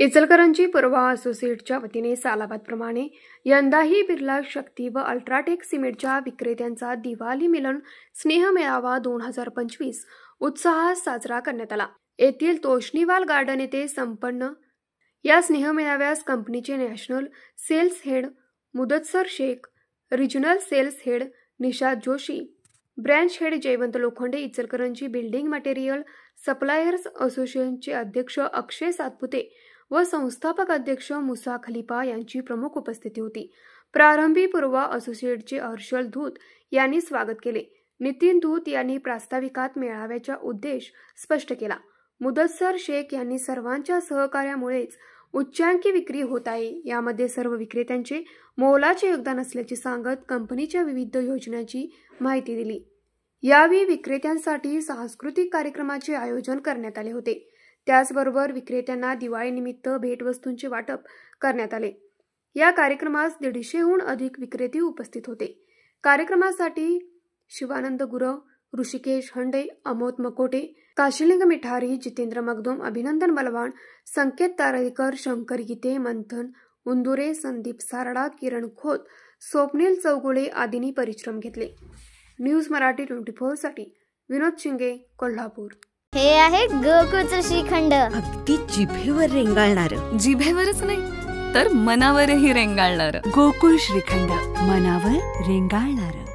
इचलकरंजी पूर्वा असोसिएटच्या वतीने सालाबादप्रमाणे यंदाही बिर्ला शक्ती व अल्ट्राटेक सिमेंटच्या विक्रेत्यांचा दिवाळी मिलन स्नेह मेळावा 2025 उत्साहात साजरा करण्यात आला. येथील तोष्णीवाल गार्डन येथे संपन्न या स्नेह मेळाव्यास कंपनीचे national sales head Mudassar Shaikh, regional sales head Nishad Joshi, branch head Jaywant Lokhande, Ichalkaranji building material suppliers असोसिएशनचे अध्यक्ष अक्षय सातपुते व संस्थापक अध्यक्ष मुसा खलिफा यांची प्रमुख उपस्थिती होती. प्रारंभी पूर्वा असोसिएटचे हर्षल धूत यांनी स्वागत केले. नितीन धूत यांनी प्रास्ताविकात मेळाव्याचा उद्देश स्पष्ट केला. मुदस्सर शेख यांनी सर्वांच्या सहकार्यामुळेच उच्चांकी विक्री होत आहे. यामध्ये सर्व विक्रेत्यांचे मोलाचे योगदान असल्याचे सांगत कंपनीच्या विविध योजनांची माहिती दिली. यावेळी विक्रेत्यांसाठी सांस्कृतिक कार्यक्रमाचे आयोजन करण्यात आले होते. त्याचबरोबर विक्रेत्यांना दिवाळीनिमित्त भेटवस्तूंचे वाटप करण्यात आले. या कार्यक्रमास 150हून अधिक विक्रेते उपस्थित होते. कार्यक्रमासाठी शिवानंद गुरव, ऋषिकेश हंडे, अमोद मकोटे, काशीलिंग मिठारी, जितेंद्र मगदुम, अभिनंदन बलवान, संकेत तारळीकर, शंकर गीते, मंथन उंदुरे, संदीप सारडा, किरण खोत, स्वप्नील चौगुळे आदींनी परिश्रम घेतले. न्यूज मराठी 24 साठी विनोद शिंगे, कोल्हापूर. हे आहे गोकुळचं श्रीखंड, अगदी जिभेवर रेंगाळणार. जिभेवरच नाही तर मनावरही रेंगाळणार. गोकुळ श्रीखंड, मनावर रेंगाळणार.